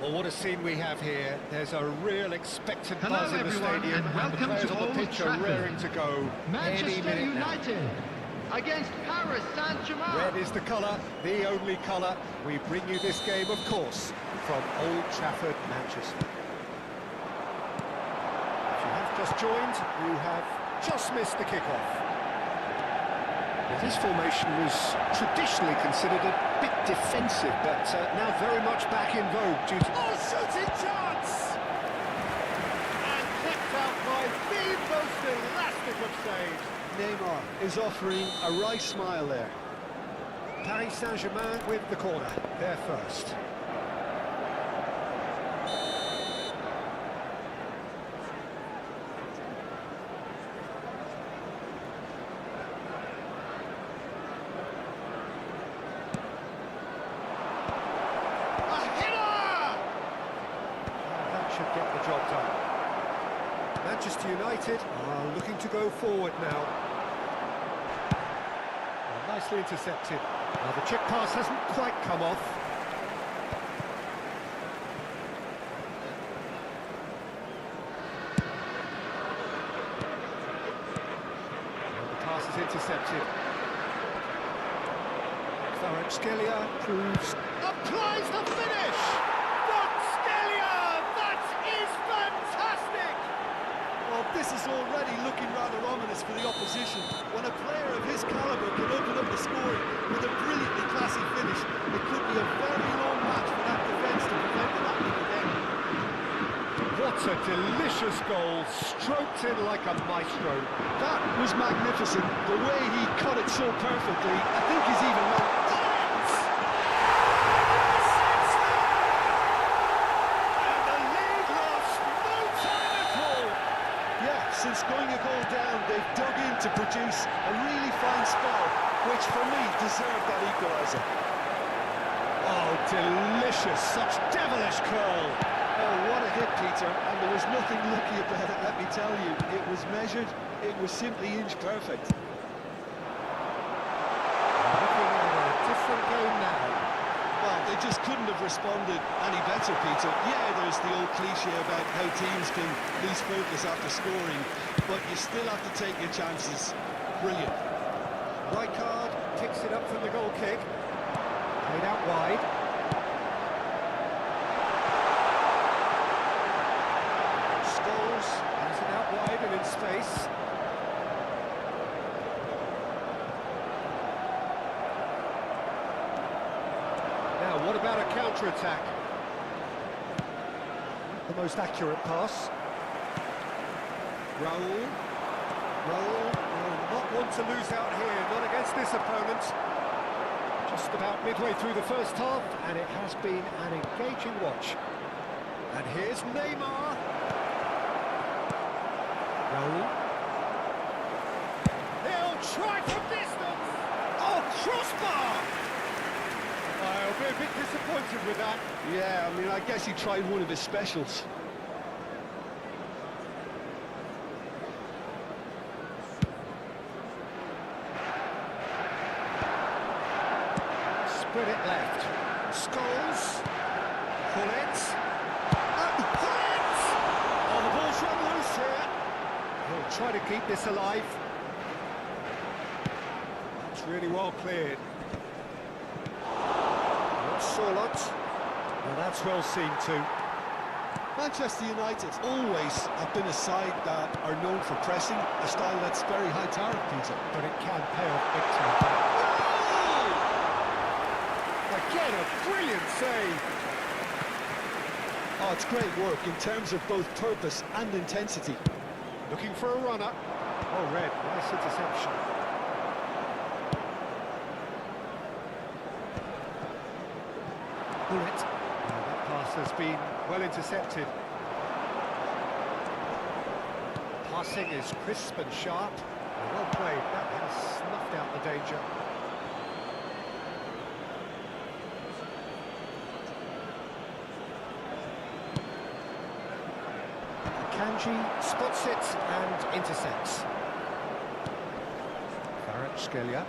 Well, what a scene we have here. There's a real expectant Hello, buzz in the everyone, stadium, and the players welcome to on the Old pitch are Trafford. raring to go any Manchester minute United against Paris Saint-Germain. now. Red is the colour, the only colour. We bring you this game, of course, from Old Trafford, Manchester. If you have just joined, you have just missed the kickoff. Well, this formation was traditionally considered a bit defensive, but now very much back in vogue due to... Oh, shooting chance! And kept out by the most elastic of saves. Neymar is offering a wry smile there. Paris Saint-Germain with the corner, there first. Get the job done. Manchester United are looking to go forward now. Well, nicely intercepted. Now the check pass hasn't quite come off. Well, the pass is intercepted. Kvaratskhelia proves... applies the finish! Well, this is already looking rather ominous for the opposition. When a player of his calibre can open up the scoring with a brilliantly classy finish, it could be a very long match for that defence to prevent them happening again. What a delicious goal, stroked in like a maestro. That was magnificent. The way he cut it so perfectly, I think he's even not... Since going a goal down, they've dug in to produce a really fine spell, which for me deserved that equaliser. Oh, delicious, such devilish curl. Oh, what a hit, Peter, and there was nothing lucky about it, let me tell you. It was measured, it was simply inch perfect. Looking at a different game now. Well, they just couldn't have responded any better, Peter. Yeah, there's the old cliche about how teams can lose focus after scoring, but you still have to take your chances. Brilliant. Right card, picks it up from the goal kick. Played out wide. Scholes has it out wide and in space. Now, what about a counter-attack? The most accurate pass. Raul will not want to lose out here, not against this opponent. Just about midway through the first half, and it has been an engaging watch. And here's Neymar. Raul. He'll try from distance. Oh, crossbar! I'll be a bit disappointed with that. Yeah, I mean, I guess he tried one of his specials. Spread it left. Scholes. Pull it. Pull it! Oh, the ball's run loose here. He'll try to keep this alive. That's really well cleared. Solot. Well, that's well seen too. Manchester United always have been a side that are known for pressing, a style that's very high-tariff, Peter. But it can pay off big time. Oh! Again, a brilliant save. Oh, it's great work in terms of both purpose and intensity. Looking for a runner. Oh, Red, nice interception. Bullet. Well, that pass has been well intercepted. Passing is crisp and sharp. Well played. That has snuffed out the danger. Kanji spots it and intercepts. Kvaratskhelia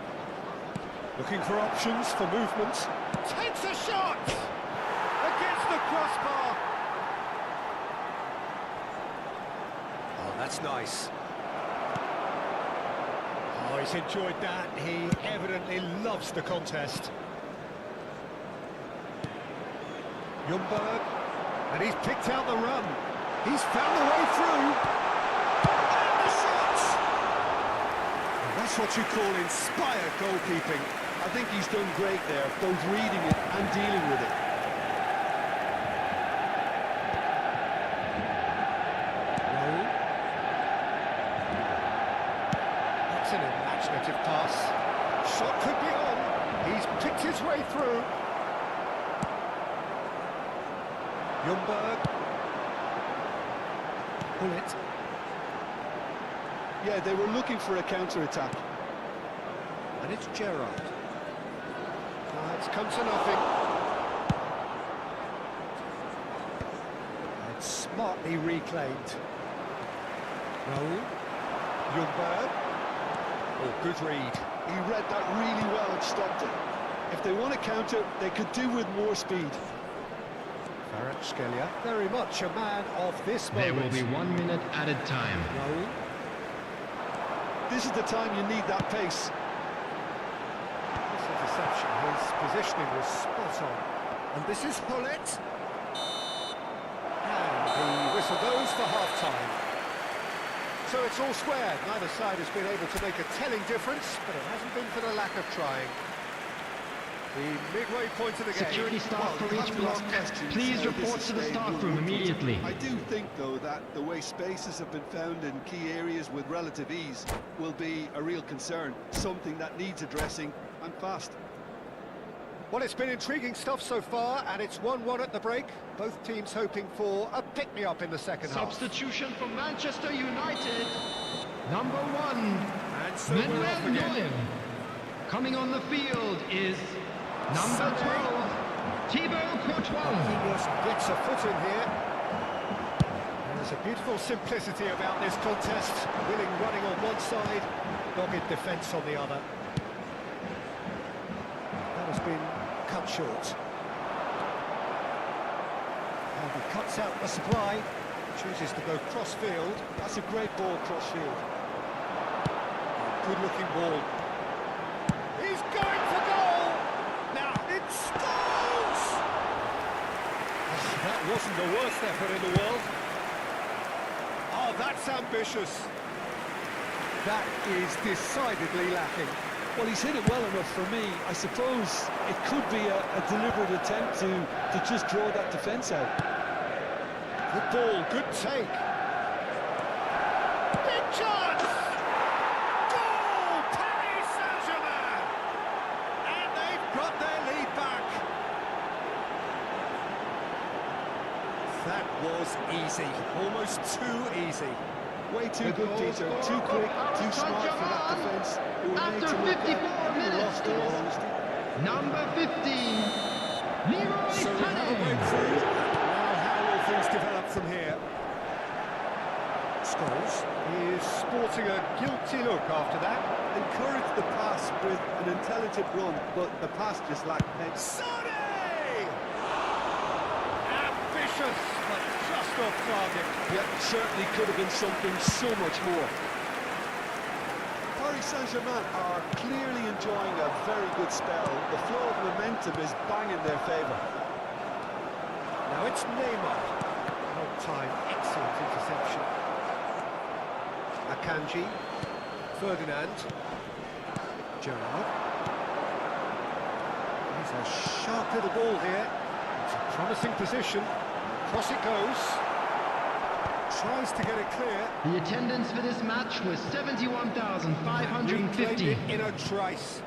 looking for options for movement. Takes a shot! Against the crossbar. Oh, that's nice. Oh, he's enjoyed that. He evidently loves the contest. Ljungberg, and he's picked out the run. He's found the way through. And the shot! And that's what you call inspired goalkeeping. I think he's done great there, both reading it and dealing with it. Raul. That's an imaginative pass. Shot could be on. He's picked his way through. Ljungberg. Pull it. Yeah, they were looking for a counter-attack. And it's Gerrard. It's come to nothing. It's smartly reclaimed. Raul. Ljungberg. Oh, good read. He read that really well and stopped it. If they want to counter, they could do with more speed. Skelia, very much a man of this moment. There will be 1 minute added time. Raul. This is the time you need that pace. This interception, his positioning was spot on. And this is Hullet. And the whistle goes for half-time. So it's all square. Neither side has been able to make a telling difference, but it hasn't been for the lack of trying. The midway point of the game. Security staff for each block, please report to the staff room immediately. I do think, though, that the way spaces have been found in key areas with relative ease will be a real concern, something that needs addressing, and fast. Well, it's been intriguing stuff so far, and it's 1-1 at the break. Both teams hoping for a pick-me-up in the second half. Substitution for Manchester United. Number 1, And so we're off Manuel again. Neuer. Coming on the field is number 12, Thibaut Courtois. He just gets a foot in here. And there's a beautiful simplicity about this contest. Willing running on one side, dogged defence on the other. That has been cut short. And he cuts out the supply, chooses to go cross-field. That's a great ball cross-field. Good-looking ball. He's going for goal! Now it's goals! That wasn't the worst effort in the world. Oh, that's ambitious. That is decidedly lacking. Well, he's hit it well enough for me. I suppose it could be a deliberate attempt to just draw that defence out. Good ball, good take. Big chance! Goal! Paris Saint-Germain! And they've got their lead back. That was easy, almost too easy. Way too good, Peter. Too quick, too smart for that defence. After 54 minutes, number 15, Leroy So we have a Sané. breakthrough. Now how will things develop from here? Scholes is sporting a guilty look after that. Encourage the pass with an intelligent run, but the pass just lacked pace. Sané! Ambitious, but just off target. Yeah, certainly could have been something so much more. Paris Saint-Germain are clearly enjoying a very good spell. The flow of momentum is bang in their favour. Now it's Neymar. Long time, excellent interception. Akanji, Ferdinand, Gerrard. He's a sharp little ball here. It's a promising position. Cross it goes. Tries to get it clear. The attendance for this match was 71,550. Reclaimed it in a trice.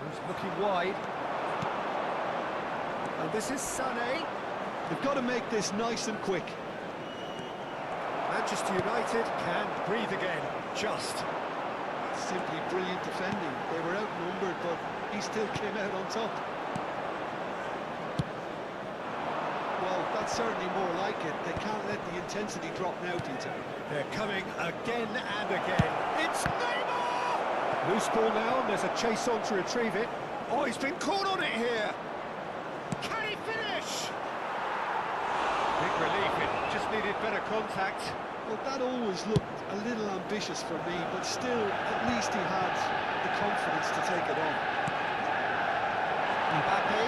He's looking wide. And this is Sané. They've got to make this nice and quick. Manchester United can breathe again. Just. Simply brilliant defending. They were outnumbered, but he still came out on top. Well, that's certainly more like it. They can't let the intensity drop now, Peter. They're coming again and again. It's Neymar! Loose ball now, and there's a chase on to retrieve it. Oh, he's been caught on it here. Can he finish? Big relief, it just needed better contact. Well, that always looked a little ambitious for me, but still, at least he had the confidence to take it on. Mbappe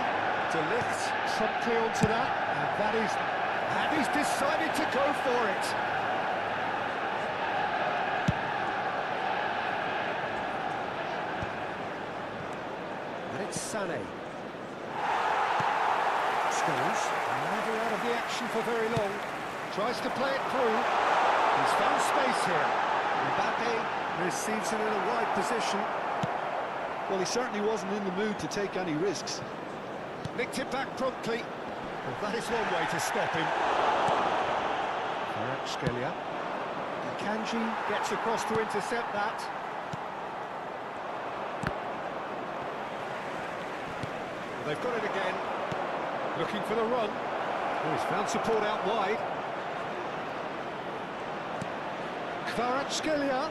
to lift promptly onto that, and he's decided to go for it. And it's Sané. Scores, never out of the action for very long. Tries to play it through. He's found space here. Mbappe receives it in a wide position. Well, he certainly wasn't in the mood to take any risks. Nicked it back promptly. Well, that is one way to stop him. Kvaratskhelia. Kanji gets across to intercept that. Well, they've got it again. Looking for the run. Oh, he's found support out wide. Kvaratskhelia.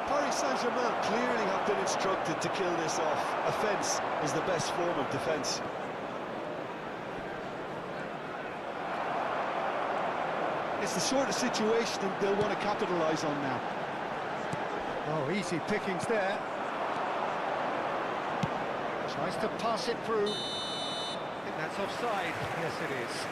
Paris Saint-Germain clearly have been instructed to kill this off. Offence is the best form of defence. It's the sort of situation they'll want to capitalise on now. Oh, easy pickings there. Tries to pass it through. I think that's offside. Yes, it is.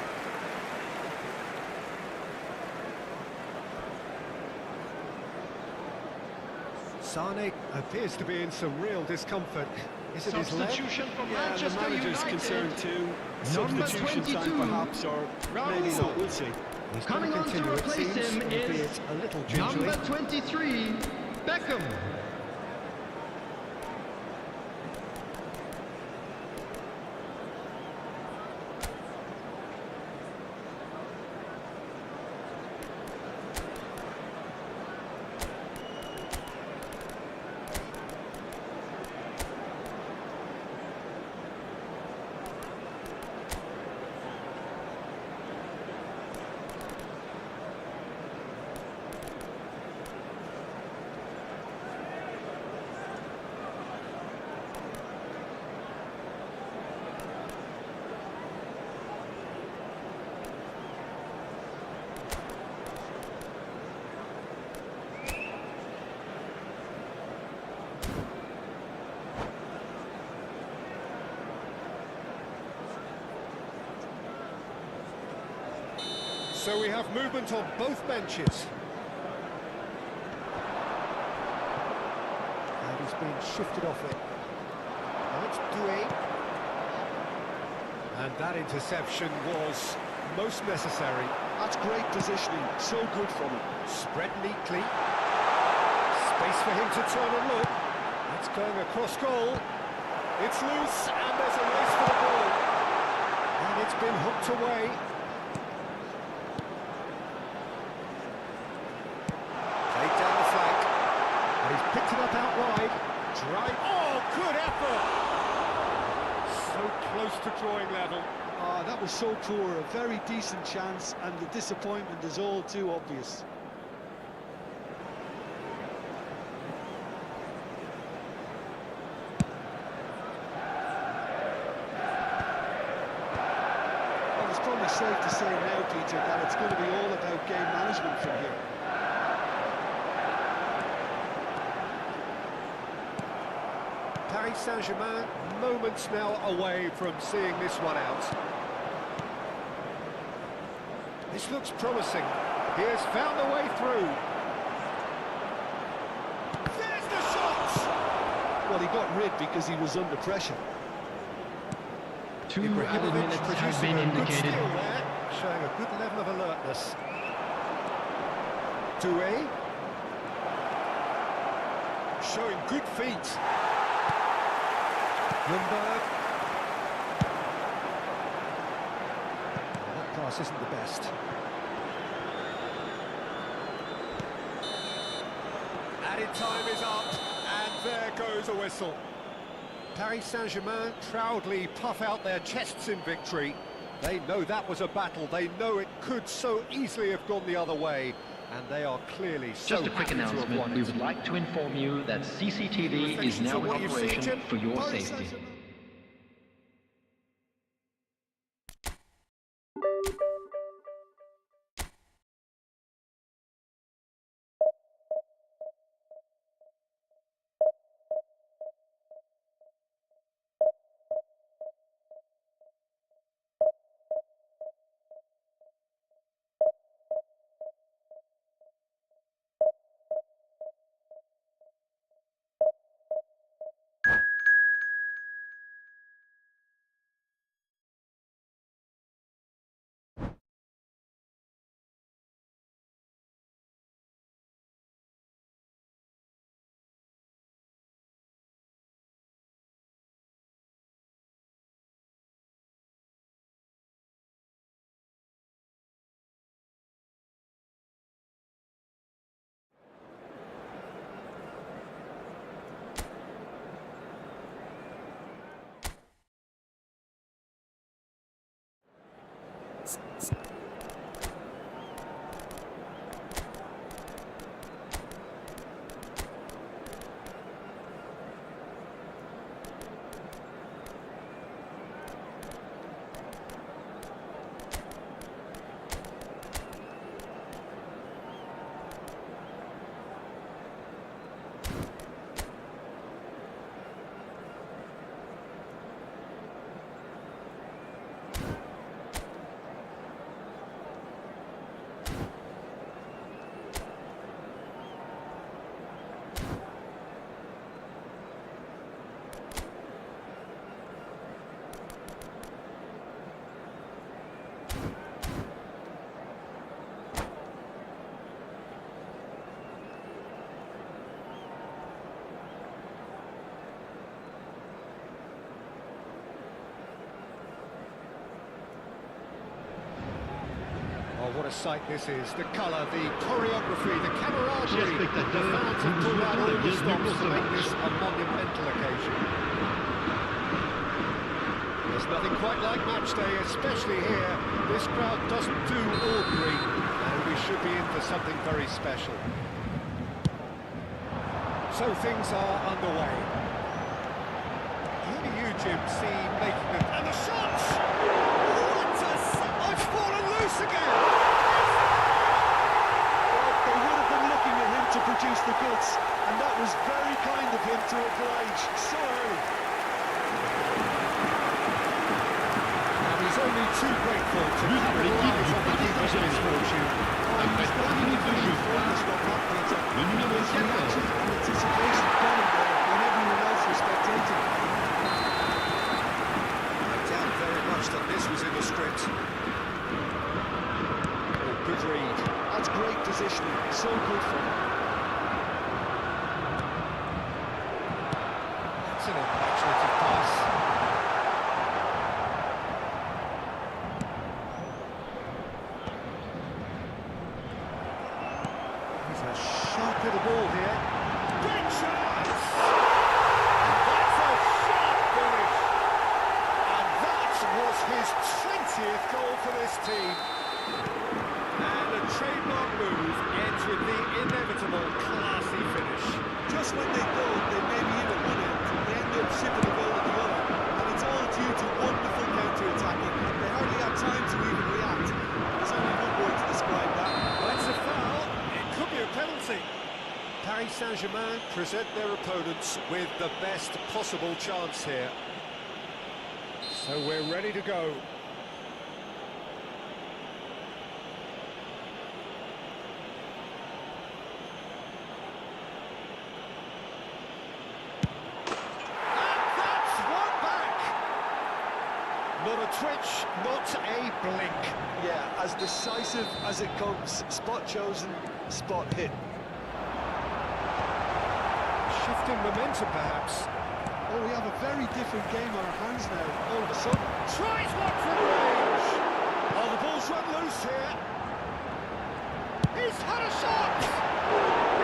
Sané appears to be in some real discomfort. Is it his leg? Substitution for Yeah, the Manchester manager's United. concerned too. Number Substitution 22, time perhaps, or maybe Raul. not, we'll see. He's Coming going on to continue, it replace seems, him is albeit a little gingerly. number 23, Beckham. So we have movement on both benches. And he's been shifted off it. Now it's Doué. And that interception was most necessary. That's great positioning, so good from him. Spread neatly. Space for him to turn and look. It's going across goal. It's loose, and there's a race for the ball. And it's been hooked away. Played down the flank. And he's picked it up out wide. Drive. Oh, good effort! So close to drawing level. Ah, that was so poor, a very decent chance, and the disappointment is all too obvious. Well, it's probably safe to say now, Peter, that it's going to be all about game management from here. Paris Saint-Germain moments now away from seeing this one out. This looks promising. He has found the way through. There's the shot! Well, he got rid because he was under pressure. 2 added minutes have been indicated. There, showing a good level of alertness. Doué. Showing good feet. Lundberg. That pass isn't the best. Added time is up, and there goes a whistle. Paris Saint-Germain proudly puff out their chests in victory. They know that was a battle. They know it could so easily have gone the other way. And they are clearly so Just a quick happy to have announcement. won We it. would like to inform you that CCTV is now in what you've seen, operation Jim? for your Paris safety. Saint-Germain. Oh, what a sight this is. The colour, the choreography, the camaraderie. Chers spectateurs, The fans have nous pulled out souhaitons all la the bienvenue stops pour to ce make match. this a monumental occasion. There's nothing quite like match day, especially here. This crowd doesn't do ordinary, and we should be in for something very special. So things are underway. Who do you, Jim, see making them? And the shots! What a... I've fallen loose again! Well, they would have been looking at him to produce the goods, and that was very kind of him to oblige so early. And he's only too grateful to capitalise on the keeper's misfortune. Après 3 minutes de jeu, le numéro 14. Anticipation coming there when everyone else was spectating. I doubt very much that this was in the script. Oh, good read. That's great positioning, so good for him. That's an imaginative pass. He's a sharp little ball here. Great chance! And that's a sharp finish! And that was his 20th goal for this team. And the trademark move ends with the inevitable classy finish. Just when they thought they may be in at one end, they end up shipping a goal at the other. And it's all due to wonderful counter-attacking. They hardly had time to even react. There's only one word to describe that. That's a foul. It could be a penalty. Paris Saint-Germain present their opponents with the best possible chance here. So we're ready to go. And that's one back. Not a twitch, not a blink. Yeah, as decisive as it comes. Spot chosen, spot hit. Shifting momentum, perhaps. Oh, we have a very different game on our hands now, all of a sudden. Tries one from range. Oh, the ball's run loose here. He's had a shot.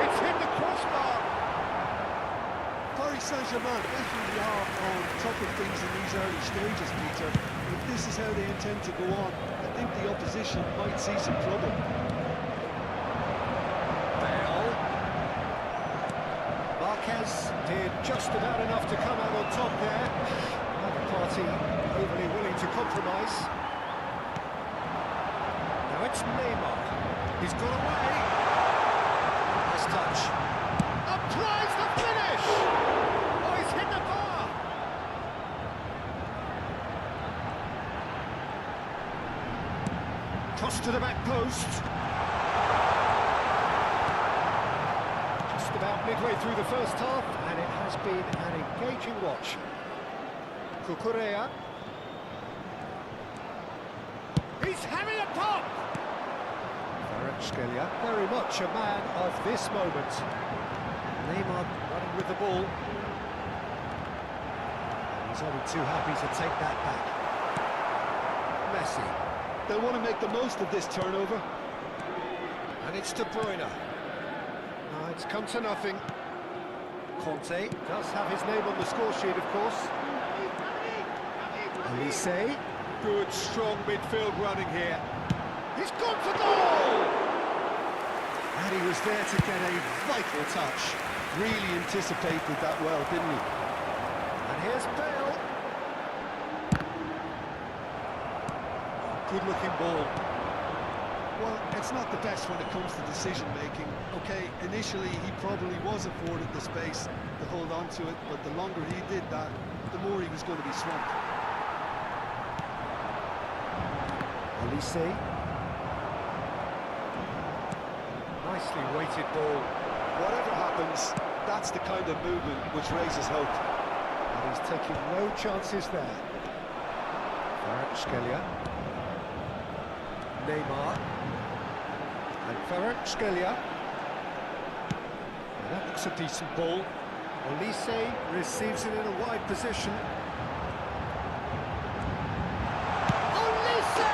It's hit the crossbar. Paris Saint-Germain definitely are on top of things in these early stages, Peter. If this is how they intend to go on, I think the opposition might see some trouble. Marquez did just about enough to come out on top there. Neither party overly willing to compromise. Now it's Neymar. He's got away. Nice touch. Applies the finish! Oh, he's hit the bar! Cross to the back post. Just about midway through the first half, and it has been an engaging watch. Cucurella. He's having a pop! Kvaratskhelia, very much a man of this moment. Neymar running with the ball. He's only too happy to take that back. Messi. They'll want to make the most of this turnover. And it's De Bruyne. It's come to nothing. Conte does have his name on the score sheet, of course. Elise. Good, strong midfield running here. He's gone for goal! And he was there to get a vital touch. Really anticipated that well, didn't he? And here's Bale. Good-looking ball. Well, it's not the best when it comes to decision-making. Okay, initially he probably was afforded the space to hold on to it, but the longer he did that, the more he was going to be swamped. Elise. Nicely weighted ball. Whatever happens, that's the kind of movement which raises hope. And he's taking no chances there. Kvaratskhelia. Neymar. And Kvaratskhelia. And that looks a decent ball. Elise receives it in a wide position. Elise!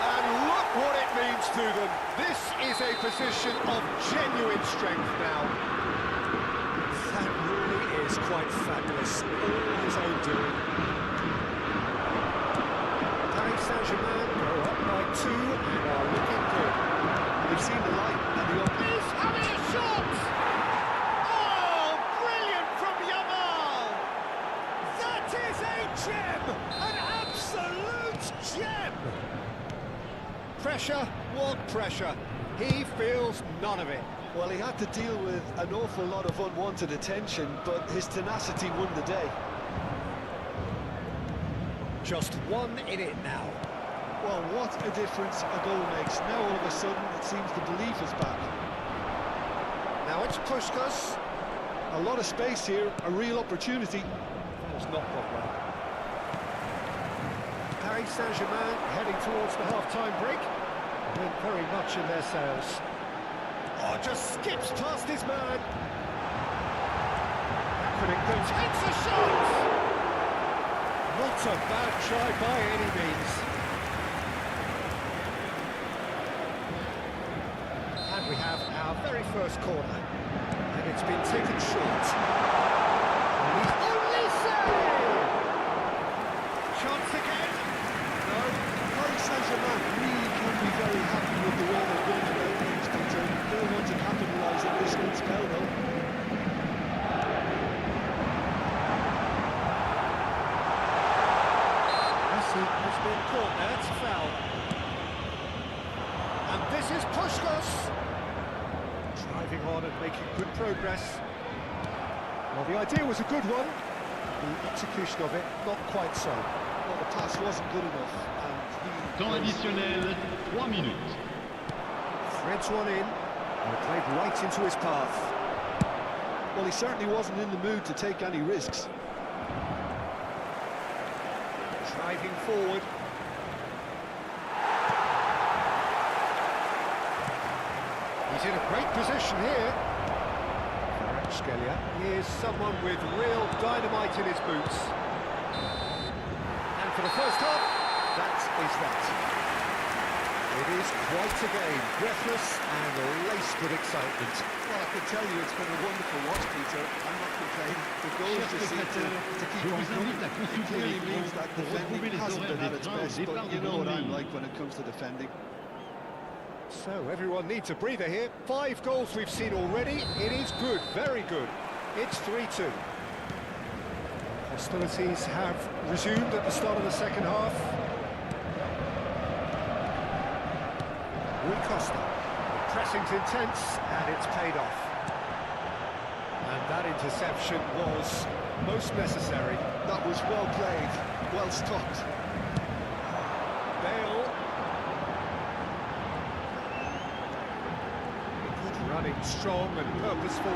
And look what it means to them. This is a position of genuine strength now. That really is quite fabulous. All his own doing. Paris Saint-Germain go up by 2 and are looking good. They've seen the light and the open. He's having a shot! Oh, brilliant from Yamal! That is a gem! An absolute gem! Pressure? What pressure? He feels none of it. Well, he had to deal with an awful lot of unwanted attention, but his tenacity won the day. Just 1 in it now. Well, what a difference a goal makes. Now all of a sudden it seems the belief is back. Now it's Puskás. A lot of space here, a real opportunity. That was not Pogba. Paris Saint-Germain heading towards the half-time break. Went very much in their sails. Oh, just skips past his man. Takes a shot! Not a bad try by any means. And we have our very first corner. And it's been taken short. Elise! Chance again. No. Paris Saint-Germain really can be very happy with the way they're going about things, Peter. They'll want to capitalise on this good spell, though. Messi has been caught there, it's a foul. And this is Puskás. Driving on and making good progress. Well, the idea was a good one. The execution of it, not quite so. Well, the pass wasn't good enough, and Temps additionnel, 3 minutes. Threads one in, and played right into his path. well, he certainly wasn't in the mood to take any risks. Driving forward. He's in a great position here. Kvaratskhelia is someone with real dynamite in his boots. And for the first half, that is that. It is quite a game, breathless and laced with excitement. Well, I can tell you it's been a wonderful watch, Peter. I'm not complaining. The goals just seem to keep on coming. It clearly means that defending hasn't been at its best, but you know what I'm like when it comes to defending. So everyone needs a breather here. 5 goals we've seen already. It is good, very good. It's 3-2. Hostilities have resumed at the start of the second half. Rui Costa. The pressing's intense, and it's paid off. And that interception was most necessary. That was well played, well stopped. Bale. Good running, strong and purposeful.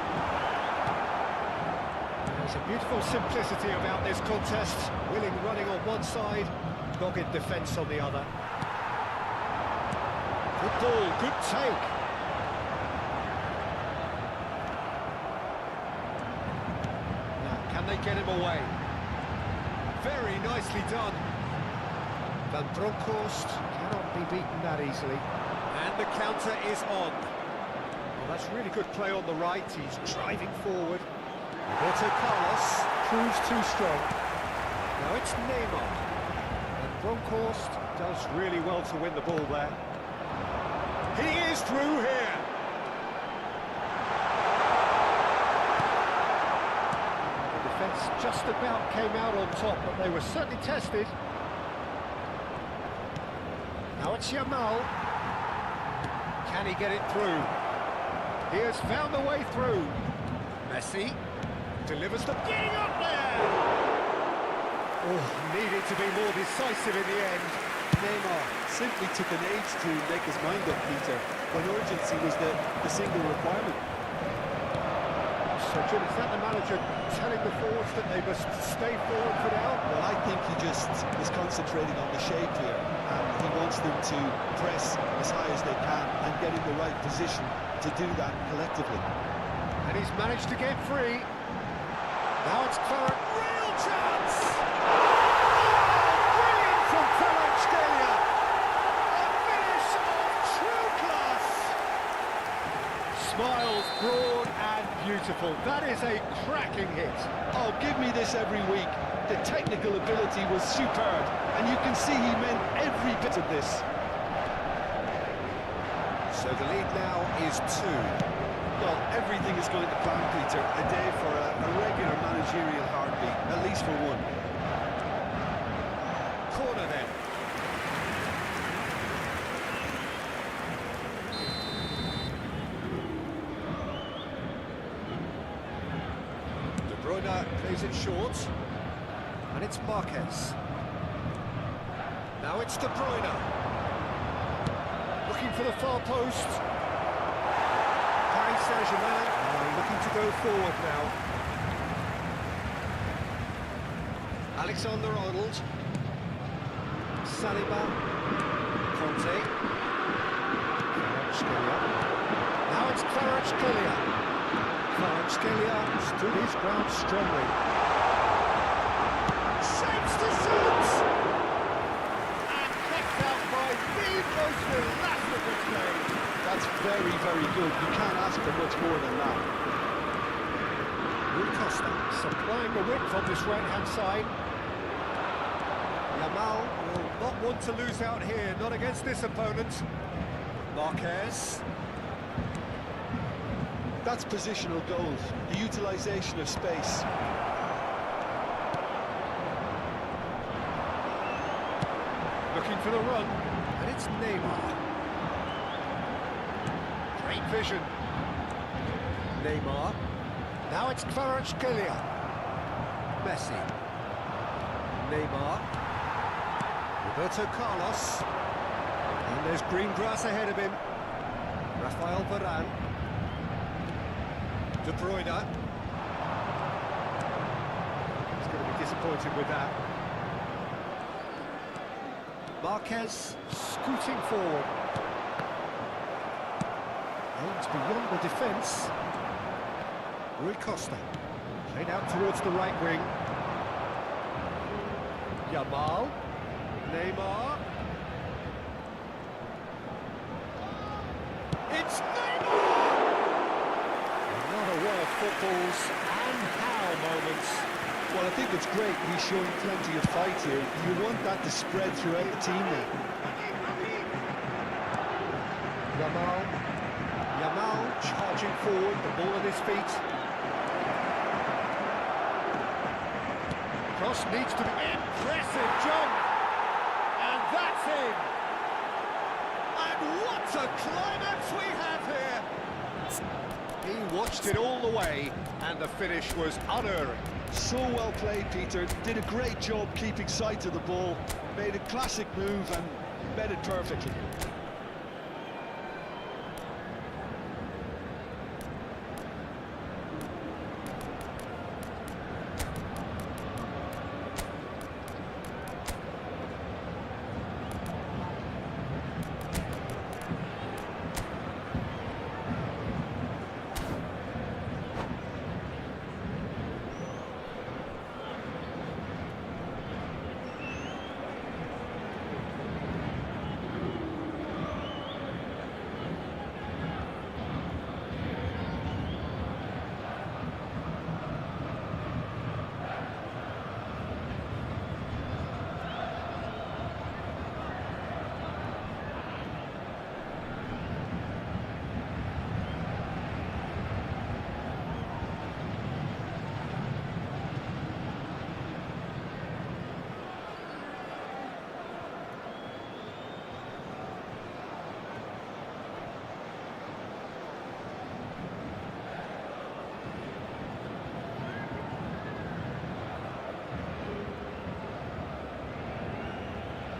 There's a beautiful simplicity about this contest. Willing running on one side, dogged defence on the other. Good ball, good take. Now, can they get him away? Very nicely done. Van Bronckhorst cannot be beaten that easily. And the counter is on. Well, that's really good play on the right. He's driving forward. Roberto Carlos proves too strong. Now it's Neymar. And Bronckhorst does really well to win the ball there. He is through here. The defence just about came out on top, but they were certainly tested. Now it's Yamal. Can he get it through? He has found the way through. Messi delivers the... Getting up there! Oh, needed to be more decisive in the end. Neymar simply took an age to make his mind up, Peter, when urgency was the single requirement. So, Jim, is that the manager telling the forwards that they must stay forward for now? Well, I think he just is concentrating on the shape here, and he wants them to press as high as they can and get in the right position to do that collectively. And he's managed to get free. Now it's Clark. Real chance! Brilliant from Kvaratskhelia! A finish of true class! Smiles broad and beautiful. That is a cracking hit. Oh, give me this every week. The technical ability was superb, and you can see he meant every bit of this. So the lead now is 2. Well, everything is going to plan, Peter. A day for a regular managerial heartbeat, at least for one. Corner then. De Bruyne plays it short. And it's Marquez. Now it's De Bruyne. Looking for the far post. Paris Saint-Germain are looking to go forward now. Alexander-Arnold. Saliba. Conte. Kvaratskhelia. Now it's Kvaratskhelia. Kvaratskhelia stood his ground strongly. Shapes to shoot! And kicked out by the most elastic play. That's very, very good. You can't ask for much more than that. Rui Costa supplying the width on this right-hand side. Yamal will not want to lose out here, not against this opponent. Marquez. That's positional goals, the utilisation of space. Looking for the run, and it's Neymar. Great vision. Neymar. Now it's Kvaratskhelia. Messi. Neymar. Roberto Carlos. And there's green grass ahead of him. Rafael Varane. De Bruyne. He's going to be disappointed with that. Marquez scooting forward. Aims beyond the defence. Rui Costa. Played out towards the right wing. Yamal. Neymar. It's Neymar! Another one of football's and how moments. Well, I think it's great he's showing plenty of fight here. You want that to spread throughout the team now. Yamal charging forward, the ball at his feet. Cross needs to be impressive jump, and that's in. And what a climax we have here! He watched it all the way, and the finish was unerring. So well played, Peter. Did a great job keeping sight of the ball. Made a classic move and met it perfectly.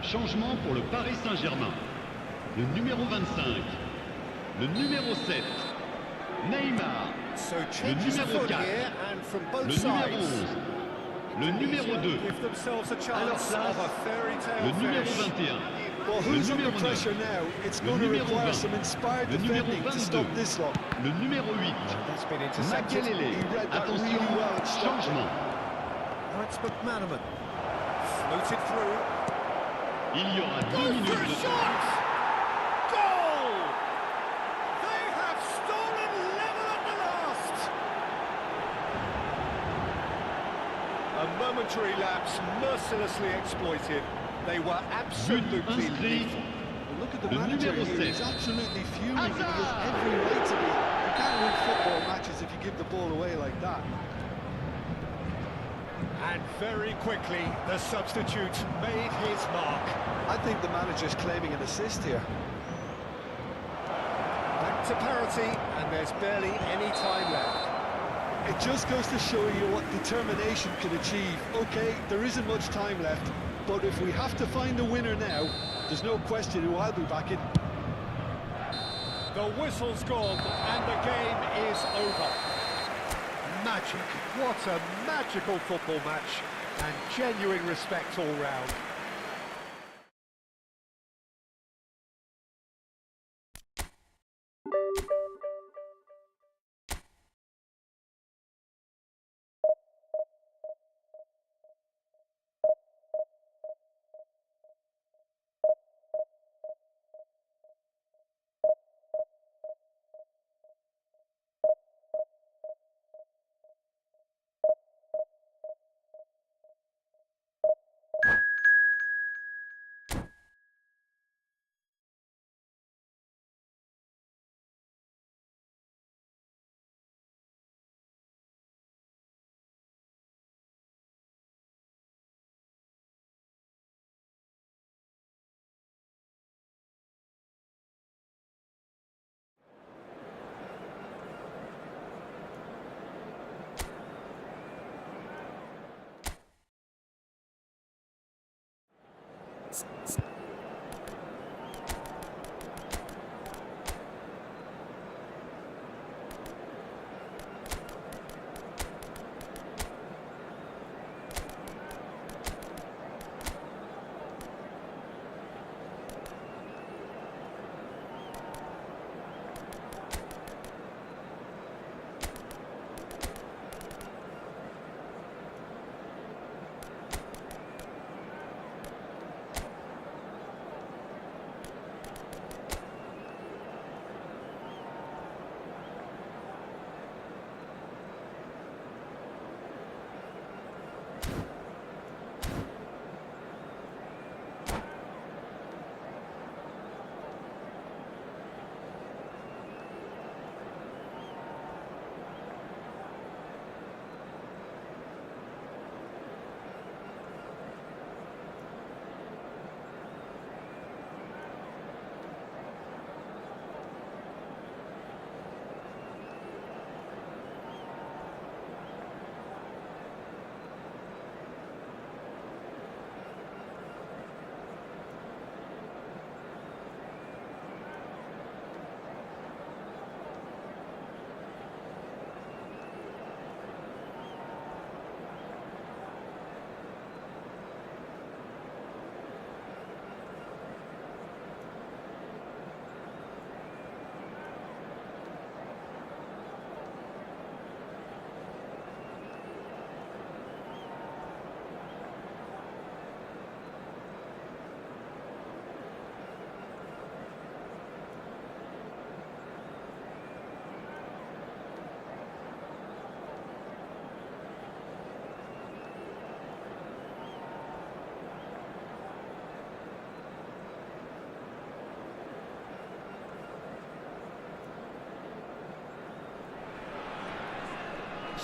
Changement pour le Paris Saint-Germain. Le numéro 25, le numéro 7, Neymar, So le changes numéro afoot 4, here, and from both le numéro sides. 11, le numéro 2, Give themselves a à leur chance place, of a fairy tale le numéro finish. 21, Well, le who's under numéro 9, pressure now? It's le going to numéro require 20, some inspired le numéro defending to 22, stop this lot. le numéro 8, That's been intercepted. Makelele. He read that Attention, really well and stopped it. changement. That's McManaman. Floated through. Il y aura 2 Goes for minutes a de shot! Goal! They have stolen level at the last! A momentary lapse mercilessly exploited. They were absolutely but inscrit. lethal. Well, look at the Le manager numéro here. He's 7. absolutely fuming. And he has Hazard! every right to be. You can't win football matches if you give the ball away like that. And very quickly, the substitute made his mark. I think the manager's claiming an assist here. Back to parity, and there's barely any time left. It just goes to show you what determination can achieve. Okay, there isn't much time left, but if we have to find a winner now, there's no question who I'll be backing. The whistle's gone, and the game is over. Magic. What a magical football match, and genuine respect all round.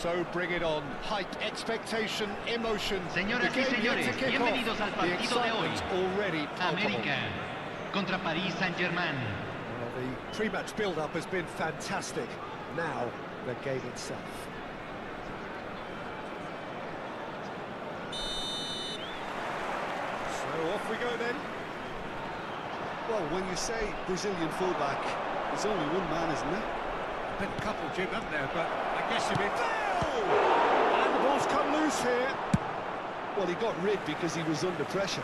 So bring it on. Height, expectation, emotion. Señoras y señores, bienvenidos al partido de hoy. Already América contra Paris Saint-Germain. Well, the pre-match build-up has been fantastic. Now, the game itself. So off we go then. Well, when you say Brazilian fullback, there's only one man, isn't there? Been a couple, Jim, haven't there? But I guess you mean... And the ball's come loose here. Well, he got rid because he was under pressure.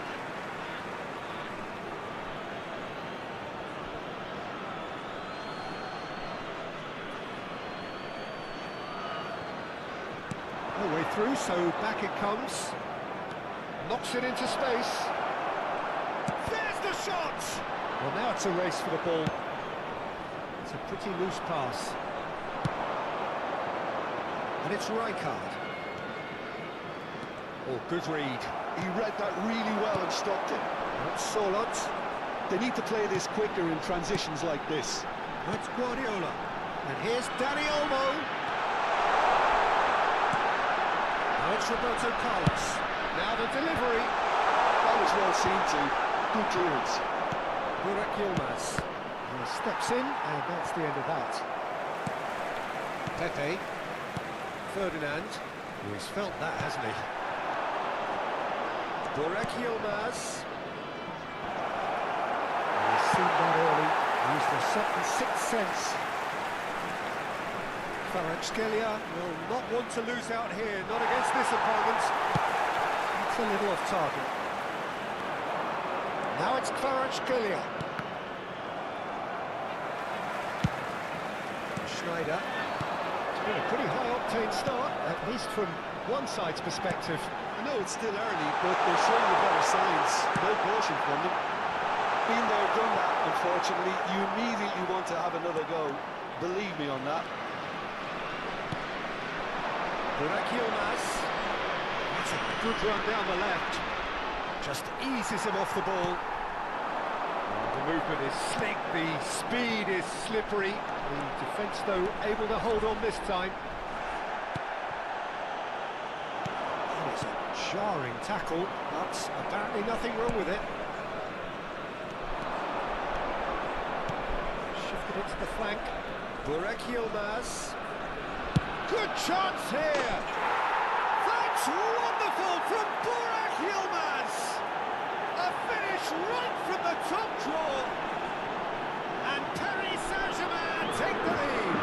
No way through, so back it comes. Knocks it into space. There's the shot! Well, now it's a race for the ball. It's a pretty loose pass. And it's Rijkaard. Oh, good read. He read that really well and stopped it. That's Solot. They need to play this quicker in transitions like this. That's Guardiola. And here's Dani Olmo. Now it's Roberto Carlos. Now the delivery. That was well seen too. Good clearance. Burak Yilmaz. He steps in, and that's the end of that. Pepe. Ferdinand. Oh, he's felt that, hasn't he? Burak Yilmaz. He's seen that early. Used the sixth sense. Kvaratskhelia will not want to lose out here, not against this opponent. It's a little off target. Now it's Kvaratskhelia. Schneider. It's been a pretty high-octane start, at least from one side's perspective. I know it's still early, but they're showing the better signs. No caution from them. Been there, done that, unfortunately. You immediately want to have another go. Believe me on that. Burak Yilmaz. That's a good run down the left. Just eases him off the ball. The movement is slick, the speed is slippery. The defence, though, able to hold on this time. And it's a jarring tackle, but apparently nothing wrong with it. Shifted it to the flank. Burak Yilmaz. Good chance here! That's wonderful from Burak Yilmaz! A finish right from the top draw! And Paris Saint-Germain take the lead!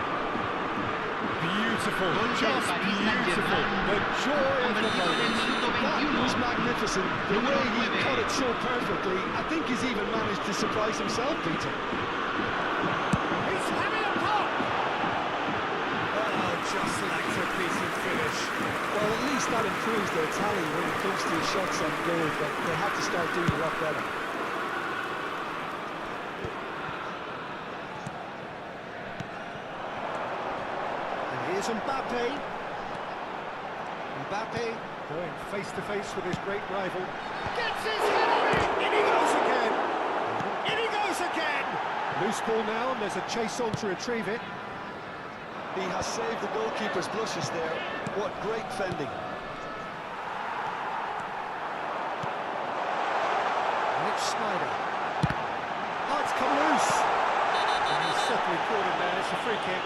Beautiful, just beautiful! The joy of the moment! That was magnificent. The way he cut it so perfectly, I think he's even managed to surprise himself, Peter. He's having a pop! Oh, just lacked a decent finish. Well, at least that improves their tally when it comes to shots on goal, but they have to start doing a lot better. And here's Mbappe. Mbappe going face-to-face with his great rival. Gets his head on it! In he goes again! In he goes again! Loose ball now, and there's a chase on to retrieve it. He has saved the goalkeeper's blushes there. What great fending. And it's Schneider. Oh, it's come loose! And he's certainly caught him there. It's a free kick.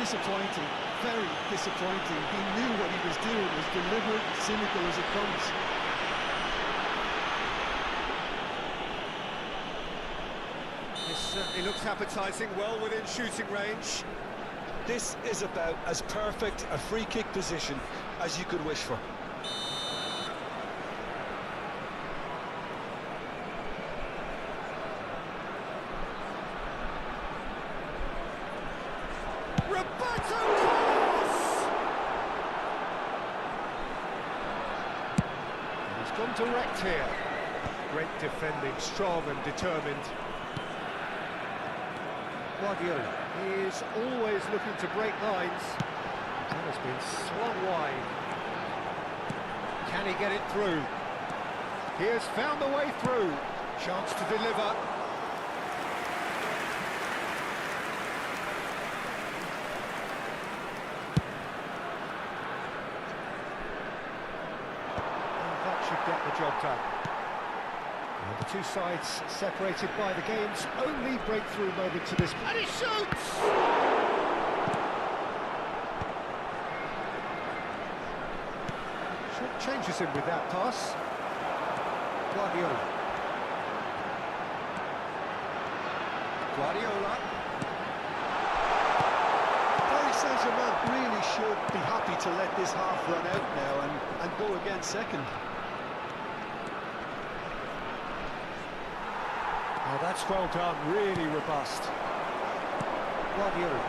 Disappointing, very disappointing. He knew what he was doing, as deliberate, cynical as it comes. This certainly looks appetising, well within shooting range. This is about as perfect a free kick position as you could wish for. Roberto Carlos! He's gone direct here. Great defending, strong and determined. Guardiola is always looking to break lines. That has been slung wide. Can he get it through? He has found the way through. Chance to deliver. job done. And the two sides separated by the game's only breakthrough moment to this. And he shoots! Short changes him with that pass. Guardiola. Paris Saint-Germain really should be happy to let this half run out now and go again second. Oh, that's well done, really robust. Guardiola.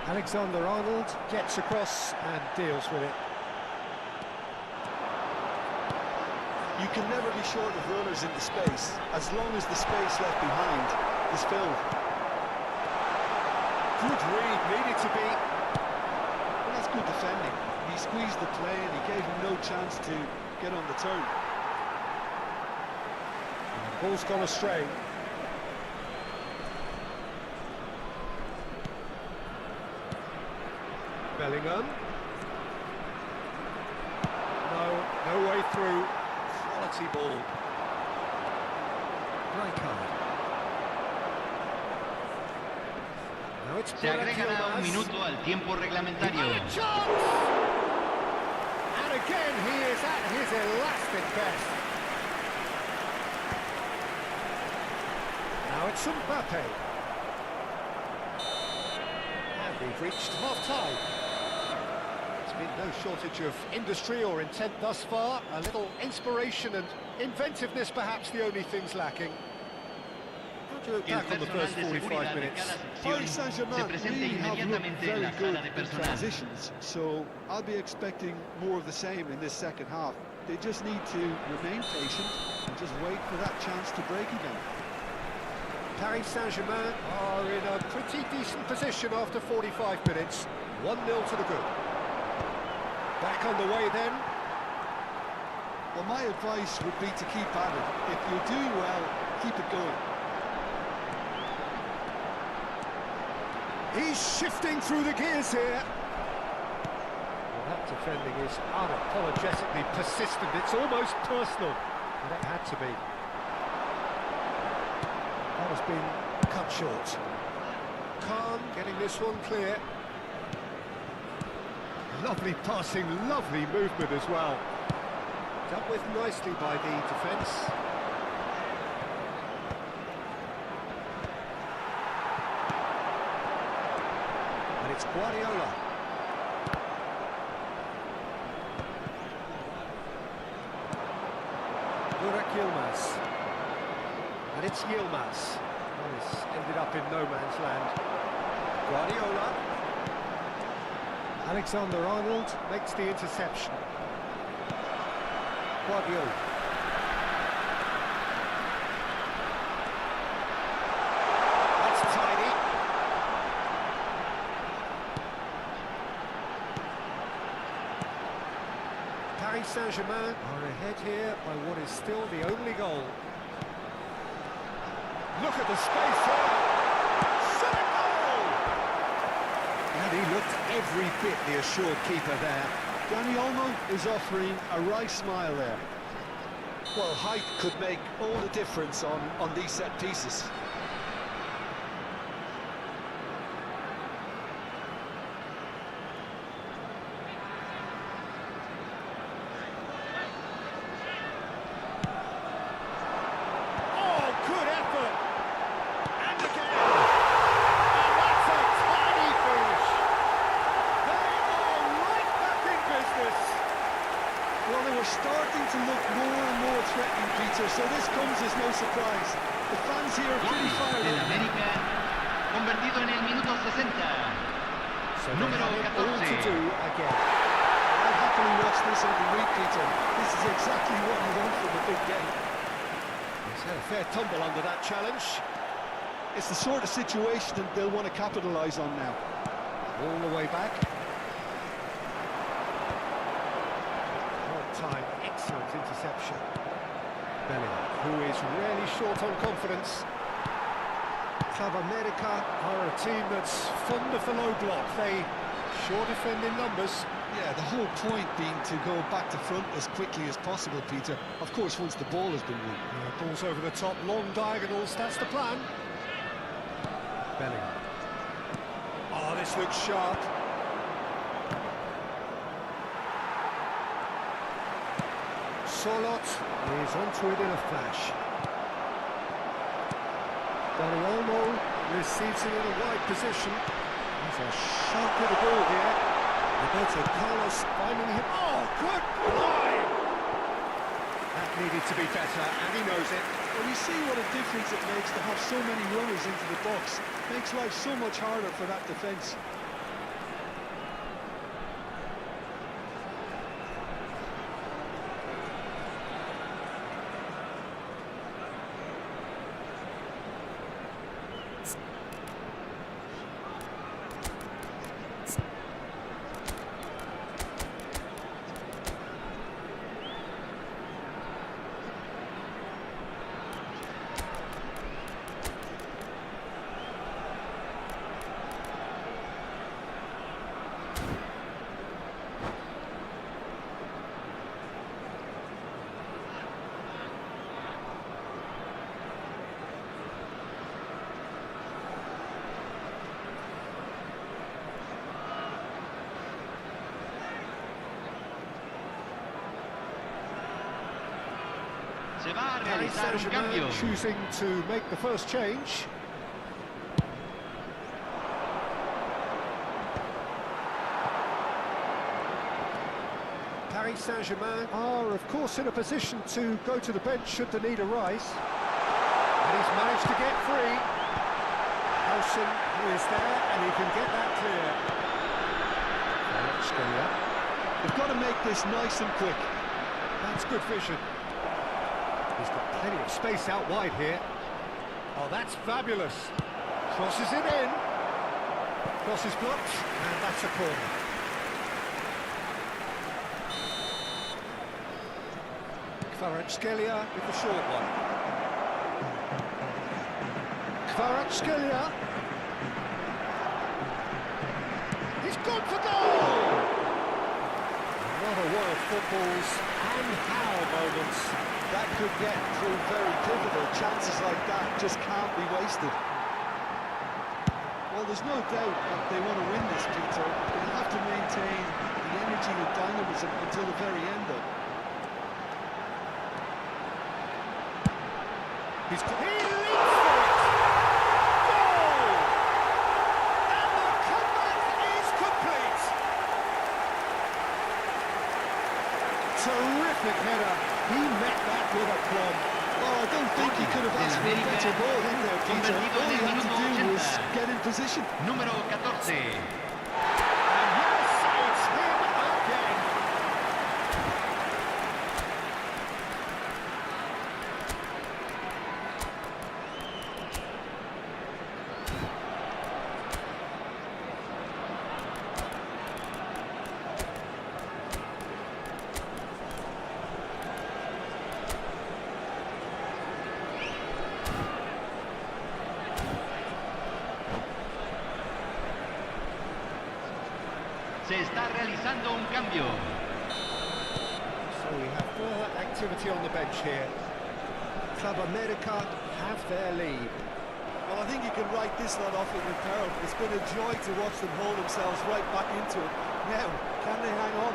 Alexander-Arnold gets across and deals with it. You can never be short of runners in the space, as long as the space left behind is filled. Good read, needed to be. Well, that's good defending. He squeezed the play and he gave him no chance to get on the turn. Ball's gone astray. Bellingham. No way through. Quality ball. Rijkaard. Now it's Se agrega un minuto al tiempo reglamentario. And again he is at his elastic best. Now it's Mbappe. And we've reached half-time. There's been no shortage of industry or intent thus far. A little inspiration and inventiveness, perhaps the only things lacking. How do you look back on the first 45 minutes? Paris Saint-Germain really have looked very good in transitions, so I'll be expecting more of the same in this second half. They just need to remain patient and just wait for that chance to break again. Paris Saint-Germain are in a pretty decent position after 45 minutes. 1-0 to the good. Back on the way then. Well, my advice would be to keep at it. If you're doing well, keep it going. He's shifting through the gears here. Well, that defending is unapologetically persistent. It's almost personal. And it had to be. That has been cut short. Khan getting this one clear. Lovely passing, lovely movement as well. Dealt with nicely by the defence. And it's Guardiola. Burak Yilmaz. And it's Yilmaz. Well, it's ended up in no man's land. Guardiola. Alexander-Arnold makes the interception. Guardiola. That's tidy. Paris Saint-Germain are ahead here by what is still the only goal. Look at the space here. Set a goal! And he looked every bit the assured keeper there. Dani Olmo is offering a wry smile there. Well, height could make all the difference on these set pieces. Starting to look more and more threatening, Peter, so this comes as no surprise. The fans here are pretty fired del up. América, convertido en el minuto 60. So Número they have it all to 14. do again. I'll happily watch this every week, Peter. This is exactly what you want from a big game. He's had a fair tumble under that challenge. It's the sort of situation that they'll want to capitalise on now. All the way back. Time, excellent interception. Bellingham, who is really short on confidence. Club America are a team that's fond of the low block. They sure defend in numbers. Yeah, the whole point being to go back to front as quickly as possible, Peter. Of course, once the ball has been won. Yeah, ball's over the top, long diagonals, that's the plan. Bellingham. Oh, this looks sharp. Solot is onto it in a flash. Dani Olmo receives it in a wide position. He's a sharp bit of ball here. BLITZ Carlos finding him. Oh, good line! That needed to be better, and he knows it. Well, you see what a difference it makes to have so many runners into the box. Makes life so much harder for that defence. Se va a Paris realizar un cambio. Saint-Germain choosing to make the first change. Paris Saint-Germain are, of course, in a position to go to the bench should the need arise. And he's managed to get free. Nelson, who is there, and he can get that clear. They've got to make this nice and quick. That's good vision. He's got plenty of space out wide here. Oh, that's fabulous. Crosses it in. Cross is blocked, and that's a corner. Kvaratskhelia with the short one. Kvaratskhelia. He's gone for goal! What a world of footballs and how moments. That could get through very pivotal. Chances like that just can't be wasted. Well, there's no doubt that they want to win this, Peter. They'll have to maintain the energy and dynamism until the very end, though. He leaps for it! Goal! And the comeback is complete! Terrific header. He met that with a plum. Well, I don't think he could have asked for a better ball in there, Peter. All he had to do was get in position. Número 14. And yes, it's him again. Se está realizando un cambio. So we have further activity on the bench here. Club America have their lead. Well, I think you can write this lot off with peril. It's been a joy to watch them hold themselves right back into it. Now, can they hang on?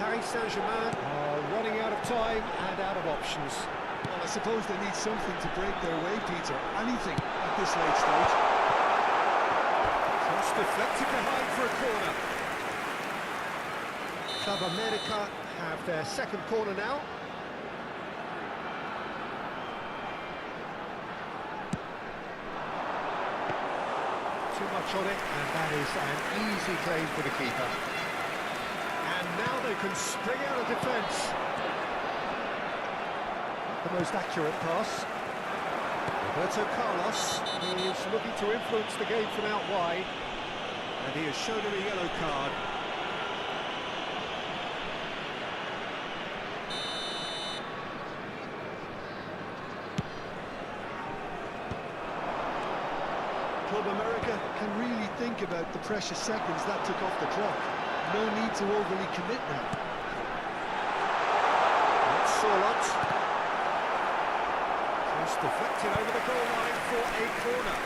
Paris Saint-Germain are running out of time and out of options. Well, I suppose they need something to break their way, Peter. Anything at this late stage. Cross deflected behind for a corner. Club America have their second corner now. Too much on it, and that is an easy claim for the keeper. And now they can spring out of defence. The most accurate pass. BLITZ Carlos is looking to influence the game from out wide, and he has shown him a yellow card. Club America can really think about the precious seconds that took off the clock. No need to overly commit now. That's Sorlot. Just deflected over the goal line for a corner.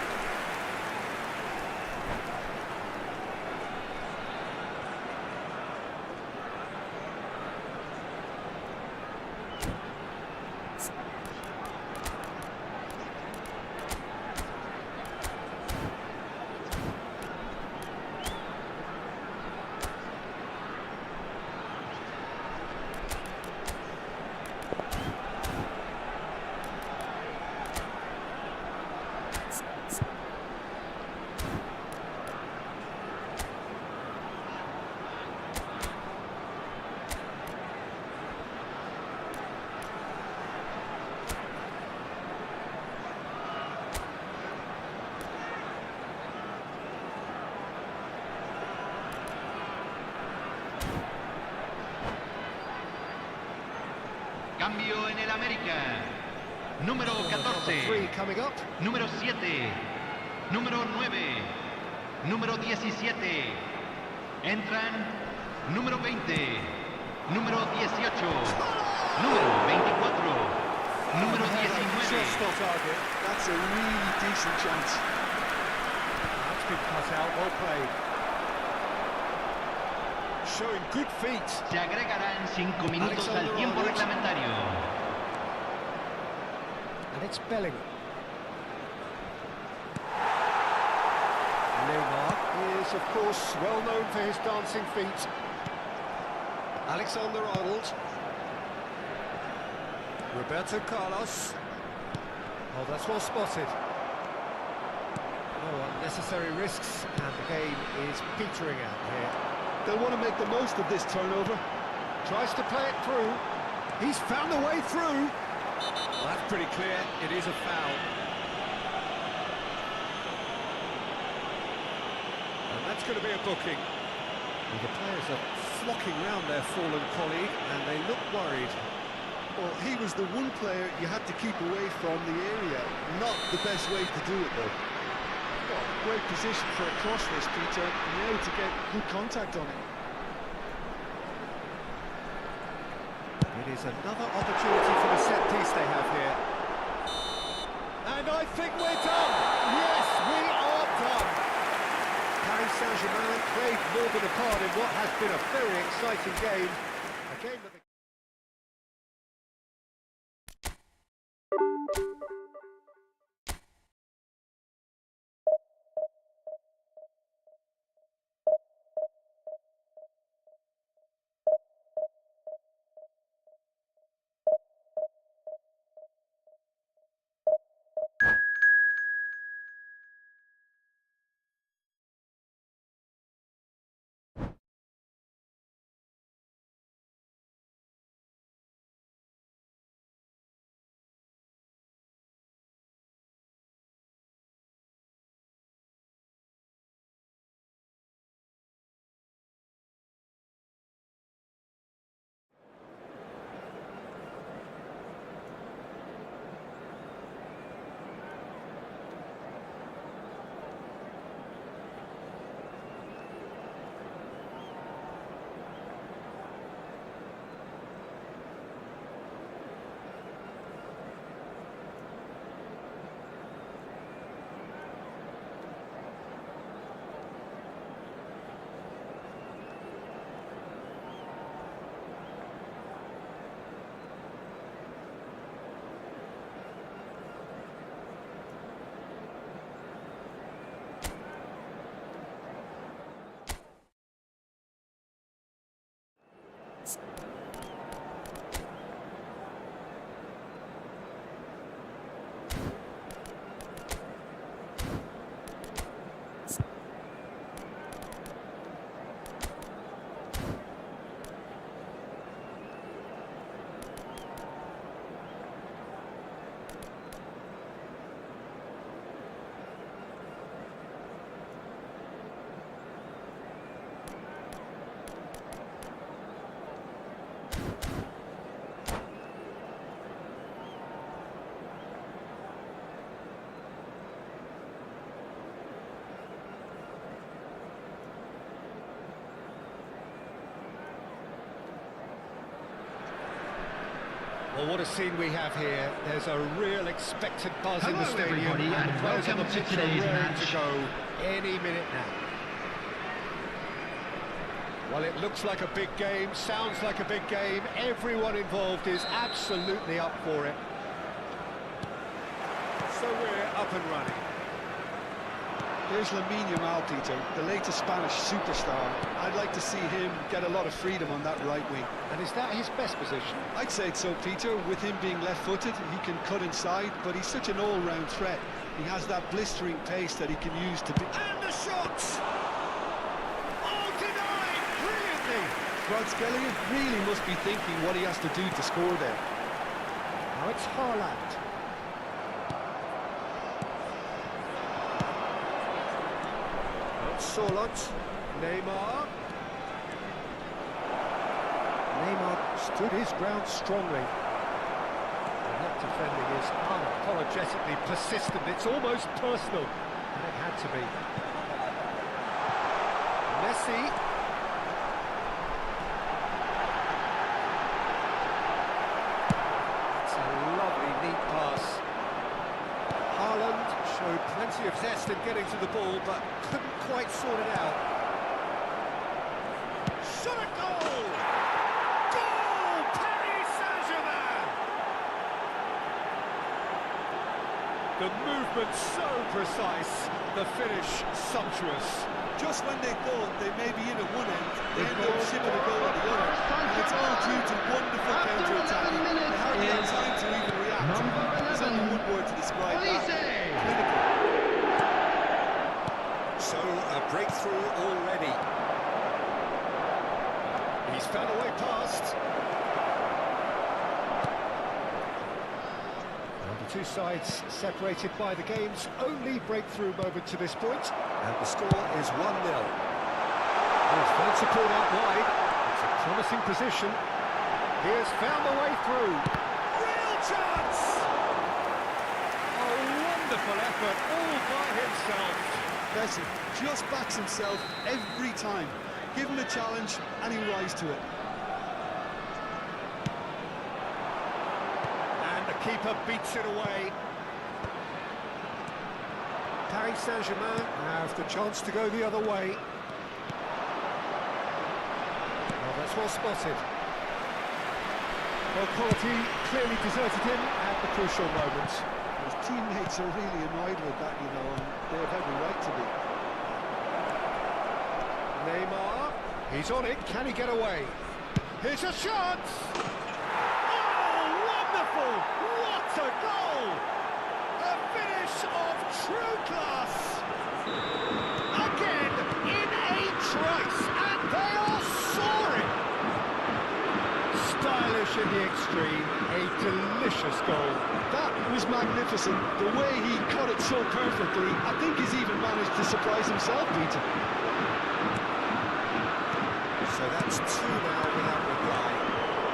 Cambio en el América. Número 14. 3 coming up. Número 7. Número 9. Número 17. Entran número 20. Número 18. Número 24. Número 19. Just on target. That's a really decent chance. That's been cut out, well played. Showing good feet. Se agregarán 5 minutos al tiempo reglamentario. And it's Bellingham. Neymar is, of course, well known for his dancing feet. Alexander-Arnold. Roberto Carlos. Oh, that's well spotted. No unnecessary risks, and the game is petering out here. They'll want to make the most of this turnover. Tries to play it through. He's found a way through. Well, that's pretty clear. It is a foul. And that's going to be a booking. Well, the players are flocking round their fallen colleague, and they look worried. Well, he was the one player you had to keep away from the area. Not the best way to do it, though. Well, great position for a cross this, Peter. Now to get good contact on it. It is another opportunity for the set piece they have here. And I think we're done. Yes, we are done. Paris Saint-Germain played more than a part in what has been a very exciting game. A game that Well, what a scene we have here. There's a real expected buzz in the Hello, stadium, everybody, and and players on the welcome to pitch are today's raring match. to go any minute now. Well, it looks like a big game, sounds like a big game. Everyone involved is absolutely up for it. So we're up and running. Here's Lamine Yamal, Peter, the latest Spanish superstar. I'd like to see him get a lot of freedom on that right wing. And is that his best position? I'd say so, Peter. With him being left-footed, he can cut inside, but he's such an all-round threat. He has that blistering pace that he can use to be... And the shot! Oh, denied! Brilliantly! Kvaratskhelia really must be thinking what he has to do to score there. Now it's Haaland. Solot, Neymar. Neymar stood his ground strongly. And that defending is unapologetically persistent. It's almost personal, and it had to be. Messi. It's a lovely, neat pass. Haaland showed plenty of zest in getting to the ball, but couldn't quite sort it out. Shot a goal! Goal! Paris Saint-Germain! The movement so precise, the finish sumptuous. Just when they thought they may be in at one end, they end up shipping a goal at the other. And it's all due to wonderful counter-attacking. They hardly had time to even react. There's only one word to describe that. Clinical. So, a breakthrough already. He's found a way past. And the two sides separated by the game's only breakthrough moment to this point. And the score is 1-0. He's found support out wide. It's a promising position. He has found the way through. Real chance! A wonderful effort all by himself. Messi just backs himself every time. Give him a challenge and he'll rise to it. And the keeper beats it away. Paris Saint-Germain have the chance to go the other way. Well, that's well spotted. Well, quality clearly deserted him at the crucial moment. His teammates are really annoyed with that, you know, and they have every right to be. Neymar, he's on it, can he get away? Here's a shot! Oh, wonderful! What a goal! A finish of true class! Again, in a trice, and they are soaring! Stylish in the extreme, a delicious goal. That was magnificent. The way he cut it so perfectly, I think he's even managed to surprise himself, Peter. So that's two now without reply.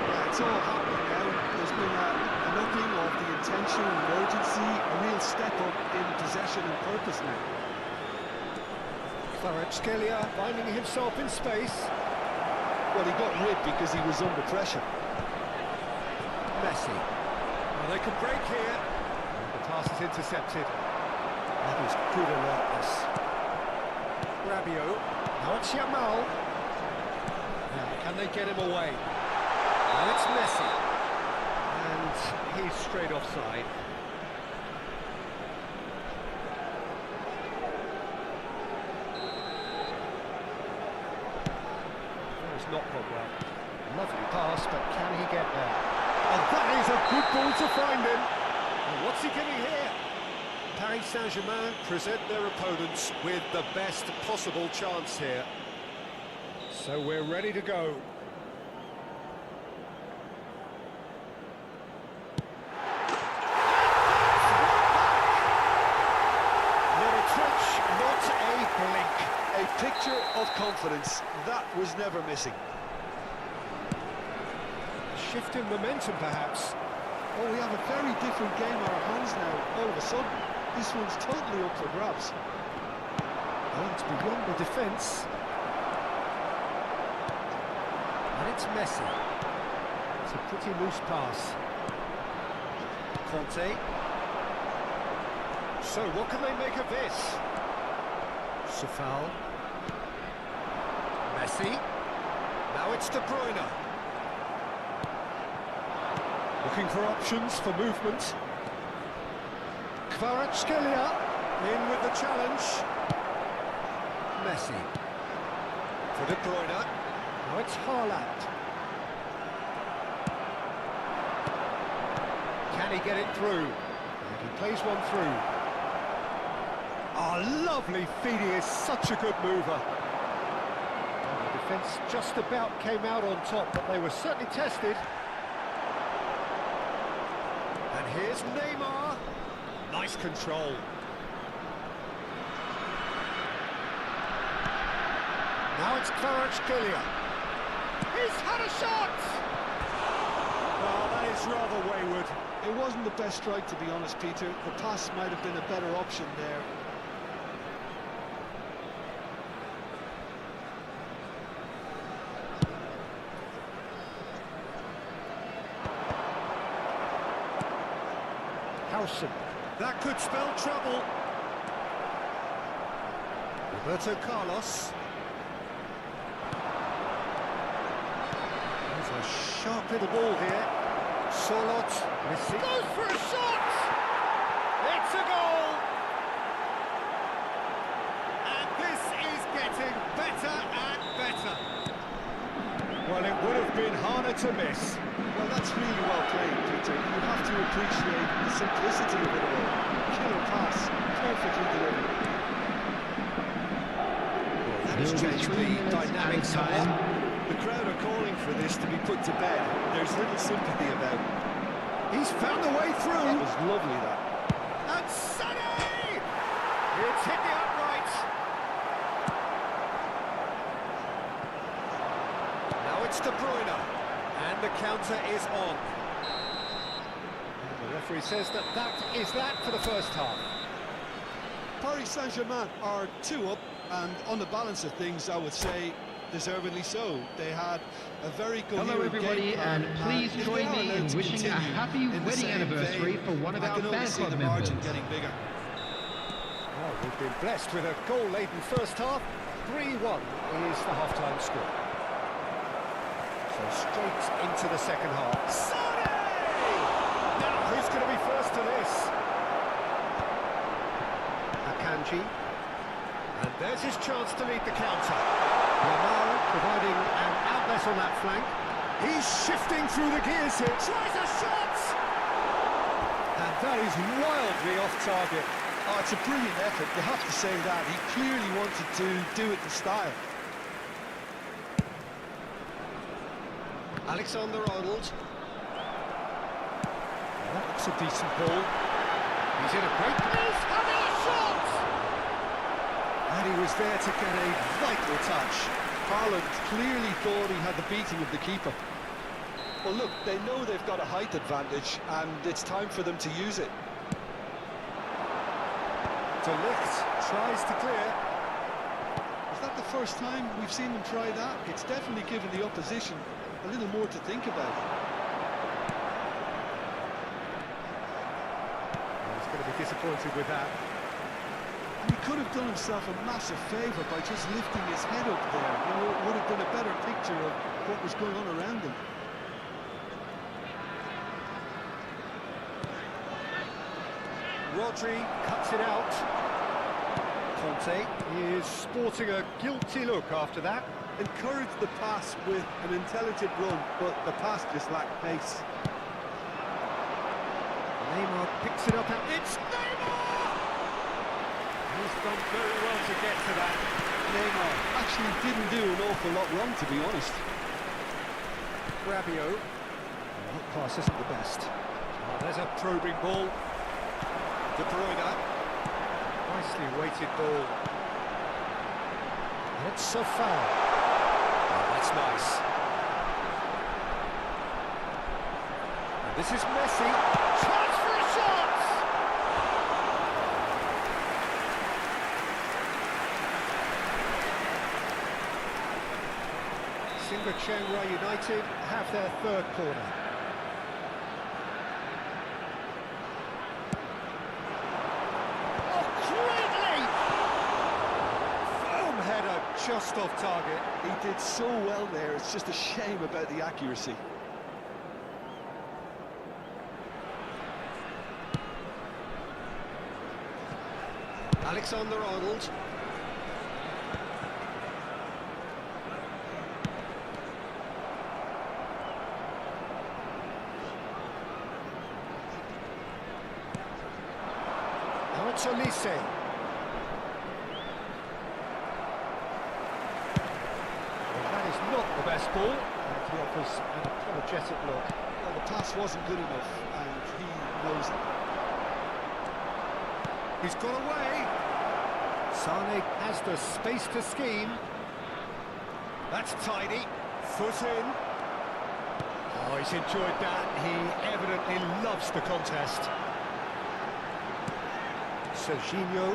Yeah, it's all happening now. There's been an upping of the intention and urgency, a real step up in possession and purpose now. Kvaratskhelia finding himself in space. Well, he got rid because he was under pressure. Messi. Well, they can break here. The pass is intercepted. That is good alertness. Rabiot. Now it's Yamal. Now, can they get him away? Now it's Messi. And he's straight offside. It's not gone well. Lovely pass, but can he get there? And that is a good ball to find him. And what's he getting here? Paris Saint-Germain present their opponents with the best possible chance here. So we're ready to go. Not a twitch, not a blink. A picture of confidence. That was never missing. Shift in momentum, perhaps. Oh, we have a very different game on our hands now, all of a sudden. This one's totally up for grabs. Oh, it's beyond the defence. And it's Messi. It's a pretty loose pass. Conte. So what can they make of this? Safal. Messi. Now it's De Bruyne. Looking for options for movement. Kvaratskhelia in with the challenge. Messi. For De Bruyne. Now it's Haaland. Can he get it through? And he plays one through. Oh, lovely feed, he is such a good mover. The defence just about came out on top, but they were certainly tested. And here's Neymar. Nice control. Now it's Kvaratskhelia. He's had a shot! Well, that is rather wayward. It wasn't the best strike, to be honest, Peter. The pass might have been a better option there. Howson. That could spell trouble. Roberto Carlos. There's a sharp little ball here. Solot. Messi goes for a shot! It's a goal! And this is getting better and better. Well, it would have been harder to miss. Well, that's really well played, Peter. You have to appreciate the simplicity of it all. Killer pass, perfectly delivered. That has changed the dynamic somewhat. The crowd are calling for this to be put to bed. There's little sympathy about it. He's found a way through. That was lovely, that. And Sonny! It's hit the upright. Now it's De Bruyne. And the counter is on. And the referee says that is that for the first half. Paris Saint-Germain are 2 up, and on the balance of things, I would say deservedly so. They had a very good Hello everybody, and please join me in wishing a happy wedding anniversary for one of our fan club members. Getting bigger. Well, we've been blessed with a goal-laden first half. 3-1 is the half-time score. So straight into the second half. Sonny! Now, who's going to be first to this? Akanji. And there's his chance to lead the counter. Lamar providing an outlet on that flank. He's shifting through the gears here. Tries a shot! And that is wildly off target. Oh, it's a brilliant effort, you have to say that. He clearly wanted to do it in style. Alexander-Arnold. That looks a decent ball. He's in a great place, having a shot! And he was there to get a vital touch. Haaland clearly thought he had the beating of the keeper. Well, look, they know they've got a height advantage, and it's time for them to use it. De Ligt tries to clear. Is that the first time we've seen them try that? It's definitely given the opposition a little more to think about. He's going to be disappointed with that. He could have done himself a massive favour by just lifting his head up there. You know, it would have been a better picture of what was going on around him. Rodri cuts it out. Conte is sporting a guilty look after that. Encouraged the pass with an intelligent run, but the pass just lacked pace. Neymar picks it up and it's Neymar! He's done very well to get to that. Neymar actually didn't do an awful lot wrong, to be honest. Rabiot. That pass isn't the best. Oh, there's a probing ball. De Bruyne. Nicely weighted ball. And it's so foul. Oh, that's nice. And this is Messi. Chance for a shot! Simba Chiang Rai United have their third corner. just off target. He did so well there, it's just a shame about the accuracy. Alexander-Arnold. Now it's Olise. That is not the best ball, and he offers an apologetic look. Well, the pass wasn't good enough, and he knows it. He's got away. Sane has the space to scheme. That's tidy. Foot in. Oh, he's enjoyed that. He evidently loves the contest. Serginho.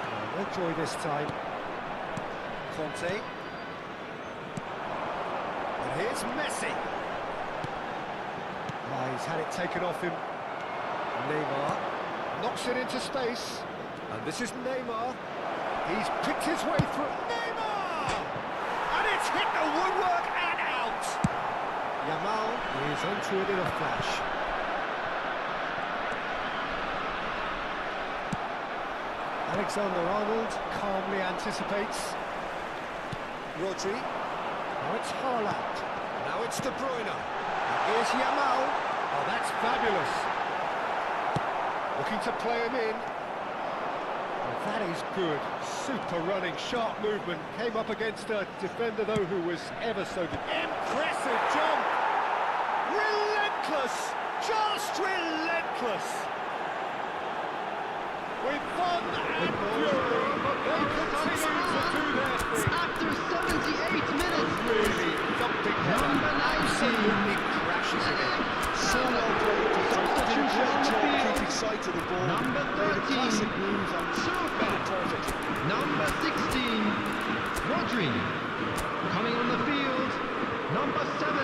Oh, no joy this time. Conte. And here's Messi. Oh, he's had it taken off him. Neymar knocks it into space, and this is Neymar. He's picked his way through. Neymar! And it's hit the woodwork and out. Yamal is onto it in a flash. Alexander-Arnold calmly anticipates. Rodri. Now it's Haaland. Now it's De Bruyne. And here's Yamal. Oh, that's fabulous. Looking to play him in. Well, that is good. Super running, sharp movement. Came up against a defender, though, who was ever so good. Impressive jump! Relentless! Just relentless! With fun and fury, but they continue to do their thing. After 78 minutes, Really thumping Number 19. Absolutely crashes it in. So well played. Substitution on the field. Keeping sight of the ball. Number Made a 13. classic move and Super. perfect. Number 16, Rodri. Coming on the field, number 7,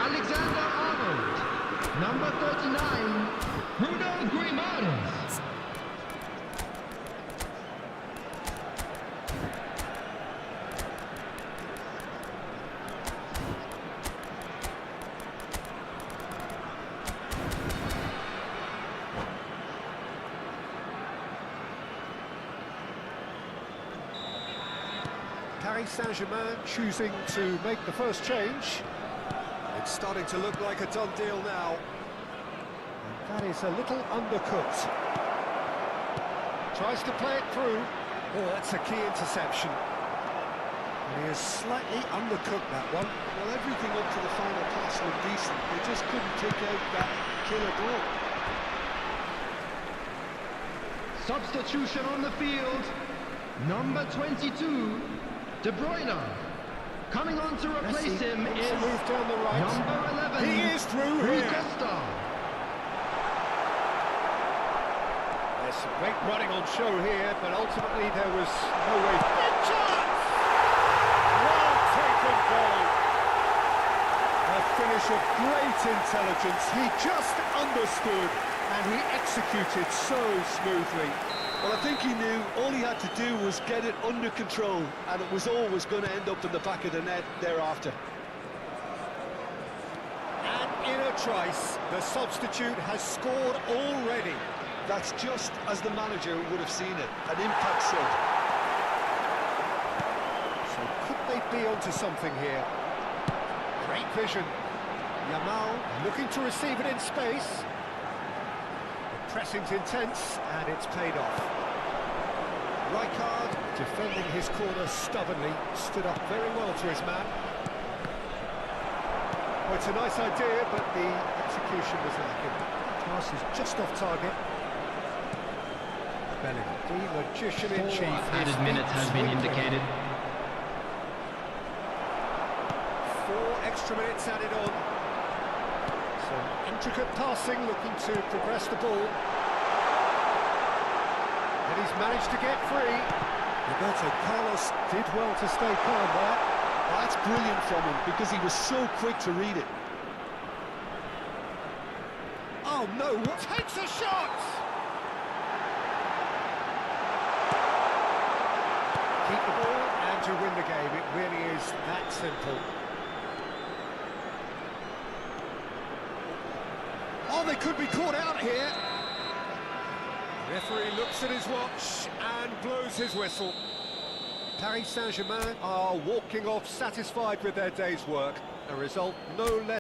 Alexander-Arnold. Number 39, Bruno Grimaldes. Paris Saint-Germain choosing to make the first change. It's starting to look like a done deal now. And that is a little undercooked. Tries to play it through. Oh, that's a key interception. And he has slightly undercooked that one. Well, everything up to the final pass was decent. They just couldn't take out that killer ball. Substitution on the field, number 22, De Bruyne. Coming on to replace Messi him makes a is move down the right. number 11, He is through Rui here. Costa. There's some great running on show here, but ultimately there was no way. Big chance! Well taken goal. A finish of great intelligence. He just understood and he executed so smoothly. Well, I think he knew all he had to do was get it under control, and it was always going to end up in the back of the net thereafter. And in a trice, the substitute has scored already. That's just as the manager would have seen it, an impact sub. So could they be onto something here? Great vision. Yamal looking to receive it in space. The pressing's intense, and it's paid off. Rijkaard, defending his corner stubbornly, stood up very well to his man. Well, it's a nice idea, but the execution was lacking. Pass is just off target. Bellingham, the magician in chief. Added minutes has been indicated. 4 extra minutes added on. Some intricate passing, looking to progress the ball. And he's managed to get free. Roberto Carlos did well to stay calm there. That's brilliant from him, because he was so quick to read it. Oh no, what takes a shot? keep the ball and to win the game. It really is that simple. Oh, they could be caught out here. Referee looks at his watch and blows his whistle. Paris Saint-Germain are walking off satisfied with their day's work. A result no less